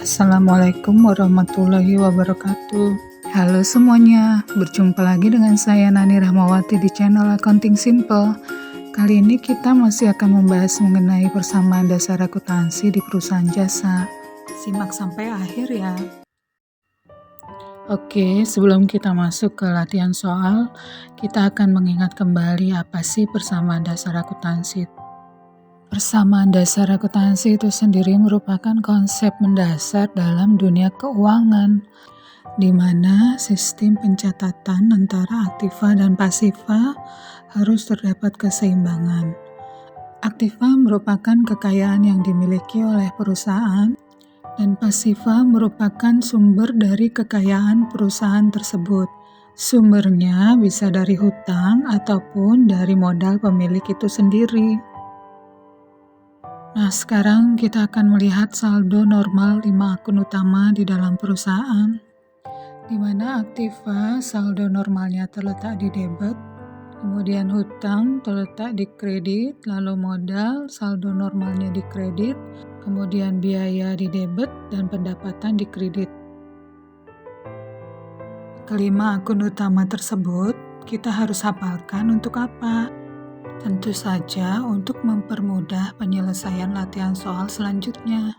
Assalamualaikum warahmatullahi wabarakatuh. Halo semuanya, berjumpa lagi dengan saya Nani Rahmawati di channel Accounting Simple. Kali ini kita masih akan membahas mengenai persamaan dasar akuntansi di perusahaan jasa. Simak sampai akhir ya. Oke, sebelum kita masuk ke latihan soal, kita akan mengingat kembali apa sih persamaan dasar akuntansi. Persamaan dasar akuntansi itu sendiri merupakan konsep mendasar dalam dunia keuangan, di mana sistem pencatatan antara aktiva dan pasiva harus terdapat keseimbangan. Aktiva merupakan kekayaan yang dimiliki oleh perusahaan, dan pasiva merupakan sumber dari kekayaan perusahaan tersebut. Sumbernya bisa dari hutang ataupun dari modal pemilik itu sendiri. Nah, sekarang kita akan melihat saldo normal 5 akun utama di dalam perusahaan, di mana aktiva saldo normalnya terletak di debit, kemudian hutang terletak di kredit, lalu modal saldo normalnya di kredit, kemudian biaya di debit, dan pendapatan di kredit. Kelima akun utama tersebut kita harus hafalkan untuk apa? Tentu saja untuk mempermudah penyelesaian latihan soal selanjutnya.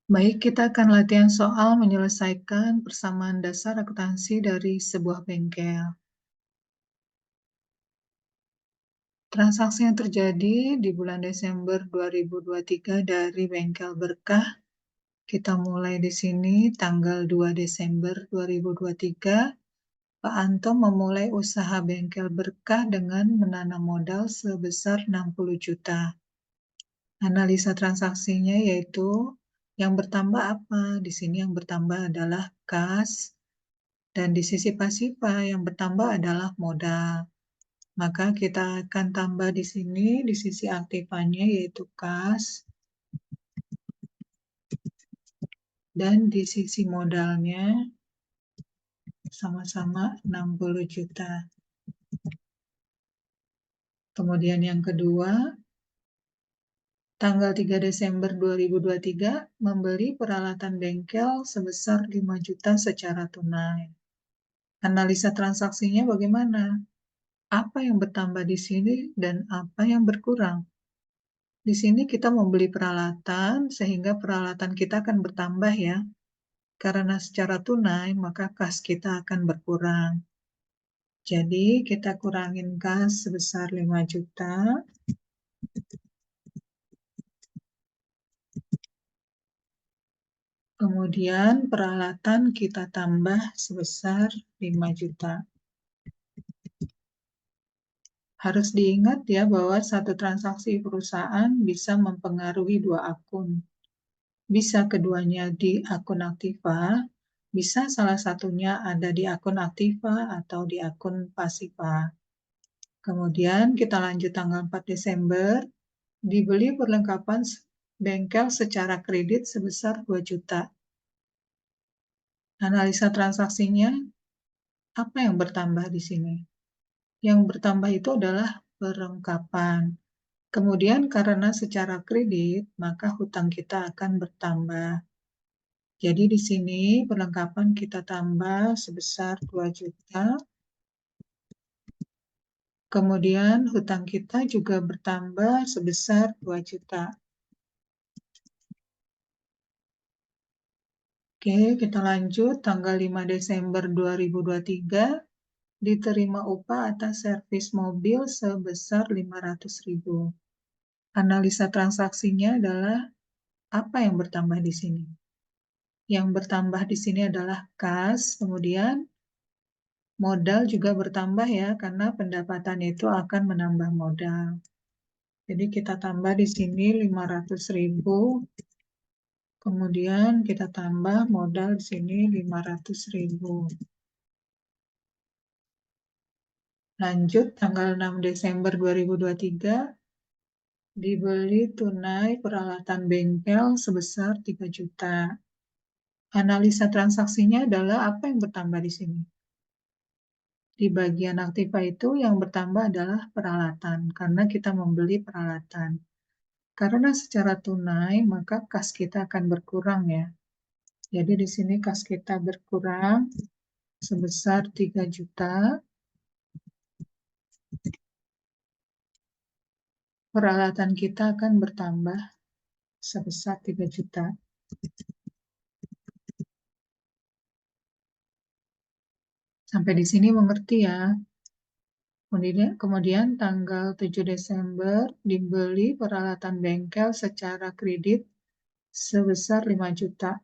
Baik, kita akan latihan soal menyelesaikan persamaan dasar akuntansi dari sebuah bengkel. Transaksi yang terjadi di bulan Desember 2023 dari bengkel Berkah. Kita mulai di sini tanggal 2 Desember 2023. Pak Anto memulai usaha bengkel Berkah dengan menanam modal sebesar 60 juta. Analisa transaksinya yaitu yang bertambah apa? Di sini yang bertambah adalah kas, dan di sisi pasiva yang bertambah adalah modal. Maka kita akan tambah di sini di sisi aktivanya yaitu kas, dan di sisi modalnya sama-sama 60 juta. Kemudian yang kedua, tanggal 3 Desember 2023 membeli peralatan bengkel sebesar 5 juta secara tunai. Analisa transaksinya bagaimana? Apa yang bertambah di sini dan apa yang berkurang? Di sini kita membeli peralatan sehingga peralatan kita akan bertambah ya. Karena secara tunai maka kas kita akan berkurang. Jadi kita kurangin kas sebesar 5 juta. Kemudian peralatan kita tambah sebesar 5 juta. Harus diingat ya bahwa satu transaksi perusahaan bisa mempengaruhi dua akun. Bisa keduanya di akun aktiva, bisa salah satunya ada di akun aktiva atau di akun pasiva. Kemudian kita lanjut tanggal 4 Desember, dibeli perlengkapan bengkel secara kredit sebesar 2 juta. Analisa transaksinya, apa yang bertambah di sini? Yang bertambah itu adalah perlengkapan. Kemudian karena secara kredit, maka hutang kita akan bertambah. Jadi di sini perlengkapan kita tambah sebesar 2 juta. Kemudian hutang kita juga bertambah sebesar 2 juta. Oke, kita lanjut tanggal 5 Desember 2023 diterima upah atas servis mobil sebesar 500.000. Analisa transaksinya adalah apa yang bertambah di sini? Yang bertambah di sini adalah kas, kemudian modal juga bertambah ya, karena pendapatan itu akan menambah modal. Jadi kita tambah di sini 500.000, kemudian kita tambah modal di sini 500.000. Lanjut tanggal 6 Desember 2023, dibeli tunai peralatan bengkel sebesar 3 juta. Analisa transaksinya adalah apa yang bertambah di sini? Di bagian aktiva itu yang bertambah adalah peralatan, karena kita membeli peralatan. Karena secara tunai, maka kas kita akan berkurang ya. Jadi di sini kas kita berkurang sebesar 3 juta. Peralatan kita akan bertambah sebesar 3 juta. Sampai di sini mengerti ya. Kemudian tanggal 7 Desember dibeli peralatan bengkel secara kredit sebesar 5 juta.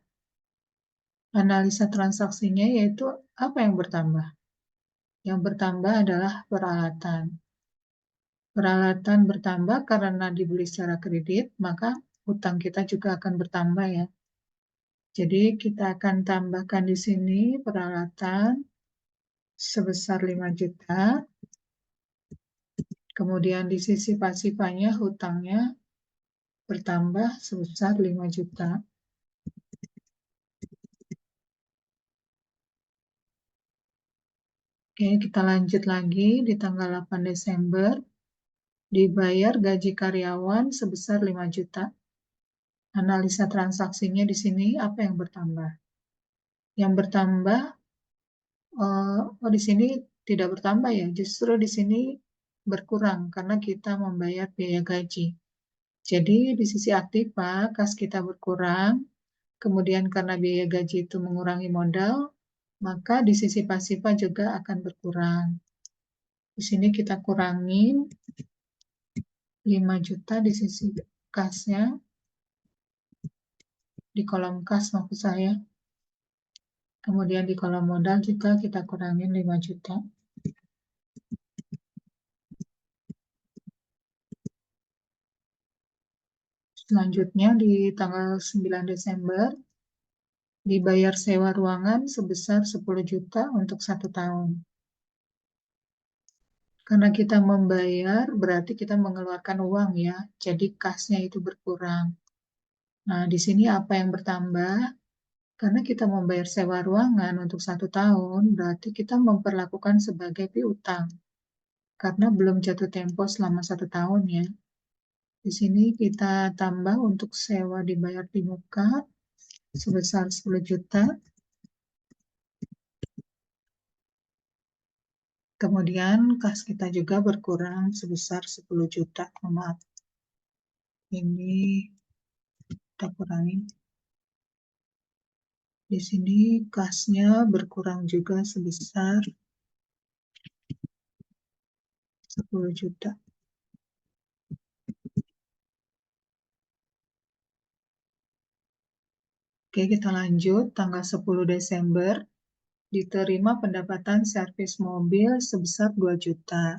Analisa transaksinya yaitu apa yang bertambah? Yang bertambah adalah peralatan. Peralatan bertambah karena dibeli secara kredit, maka utang kita juga akan bertambah ya. Jadi kita akan tambahkan di sini peralatan sebesar 5 juta. Kemudian di sisi pasifanya hutangnya bertambah sebesar 5 juta. Oke, kita lanjut lagi di tanggal 8 Desember. Dibayar gaji karyawan sebesar 5 juta. Analisa transaksinya di sini apa yang bertambah? Yang bertambah, di sini tidak bertambah ya, justru di sini berkurang karena kita membayar biaya gaji. Jadi di sisi aktiva, kas kita berkurang, kemudian karena biaya gaji itu mengurangi modal, maka di sisi pasifa juga akan berkurang. Di sini kita kurangin 5 juta di sisi kasnya, di kolom kas maksud saya. Kemudian di kolom modal juga kita kurangin 5 juta. Selanjutnya di tanggal 9 Desember dibayar sewa ruangan sebesar 10 juta untuk 1 tahun. Karena kita membayar berarti kita mengeluarkan uang ya, jadi kasnya itu berkurang. Nah, di sini apa yang bertambah? Karena kita membayar sewa ruangan untuk 1 tahun, berarti kita memperlakukan sebagai piutang. Karena belum jatuh tempo selama 1 tahun ya. Di sini kita tambah untuk sewa dibayar di muka sebesar 10 juta. Kemudian kas kita juga berkurang sebesar 10 juta. Maaf. Ini kita kurangi. Di sini kasnya berkurang juga sebesar 10 juta. Oke, kita lanjut. Tanggal 10 Desember diterima pendapatan servis mobil sebesar 2 juta.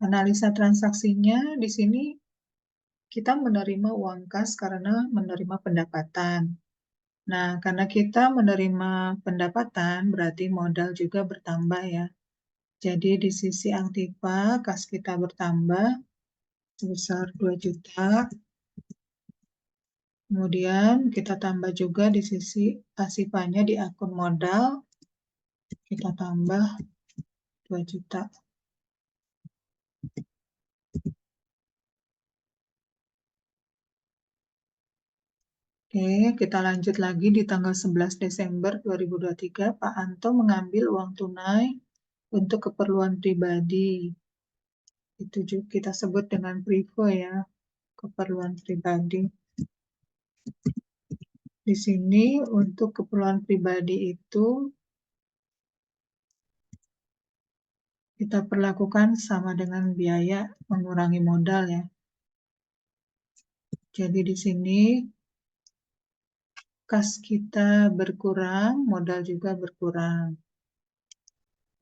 Analisa transaksinya di sini kita menerima uang kas karena menerima pendapatan. Nah, karena kita menerima pendapatan, berarti modal juga bertambah ya. Jadi di sisi aktiva, kas kita bertambah sebesar 2 juta. Kemudian kita tambah juga di sisi pasifanya di akun modal, kita tambah 2 juta. Oke, kita lanjut lagi di tanggal 11 Desember 2023, Pak Anto mengambil uang tunai untuk keperluan pribadi. Itu juga kita sebut dengan privo ya, keperluan pribadi. Di sini untuk keperluan pribadi itu kita perlakukan sama dengan biaya mengurangi modal ya. Jadi di sini kas kita berkurang, modal juga berkurang.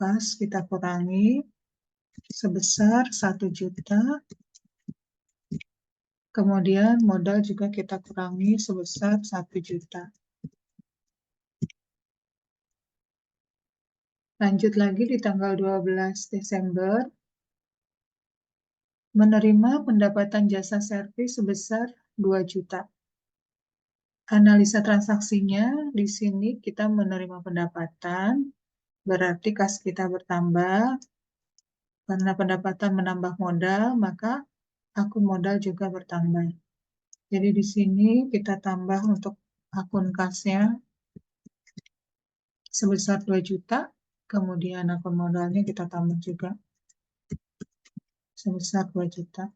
Kas kita kurangi sebesar 1 juta. Kemudian modal juga kita kurangi sebesar 1 juta. Lanjut lagi di tanggal 12 Desember, menerima pendapatan jasa servis sebesar 2 juta. Analisa transaksinya, di sini kita menerima pendapatan, berarti kas kita bertambah. Karena pendapatan menambah modal, maka akun modal juga bertambah. Jadi di sini kita tambah untuk akun kasnya sebesar 2 juta, kemudian akun modalnya kita tambah juga sebesar 2 juta.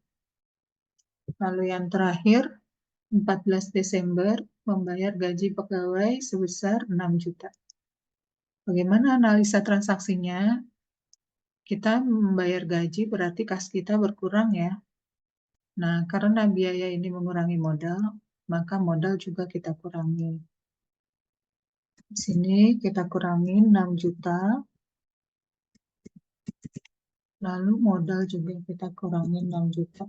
Lalu yang terakhir, 14 Desember, membayar gaji pegawai sebesar 6 juta. Bagaimana analisa transaksinya? Kita membayar gaji berarti kas kita berkurang ya. Nah, karena biaya ini mengurangi modal, maka modal juga kita kurangi. Di sini kita kurangi 6 juta, lalu modal juga kita kurangi 6 juta.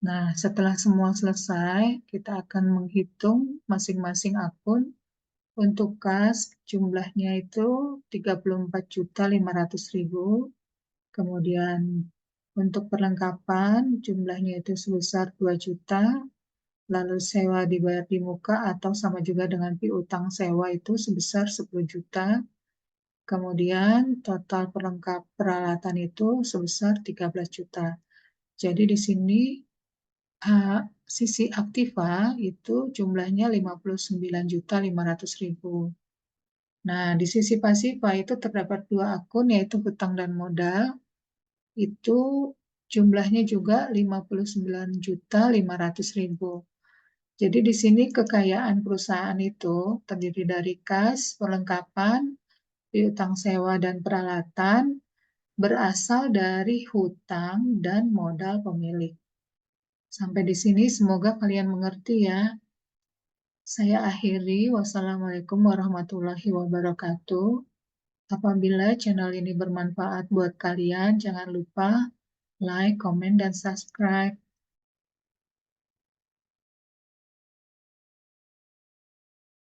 Nah, setelah semua selesai, kita akan menghitung masing-masing akun. Untuk kas, jumlahnya itu 34.500.000. Kemudian untuk perlengkapan, jumlahnya itu sebesar 2 juta. Lalu sewa dibayar di muka atau sama juga dengan piutang sewa itu sebesar 10 juta. Kemudian total peralatan itu sebesar 13 juta. Jadi di sini sisi aktiva itu jumlahnya 59.500.000. Nah, di sisi pasiva itu terdapat 2 akun yaitu hutang dan modal. Itu jumlahnya juga 59.500.000. Jadi di sini kekayaan perusahaan itu terdiri dari kas, perlengkapan, piutang sewa dan peralatan berasal dari hutang dan modal pemilik. Sampai di sini semoga kalian mengerti ya. Saya akhiri. Wassalamualaikum warahmatullahi wabarakatuh. Apabila channel ini bermanfaat buat kalian, jangan lupa like, komen, dan subscribe.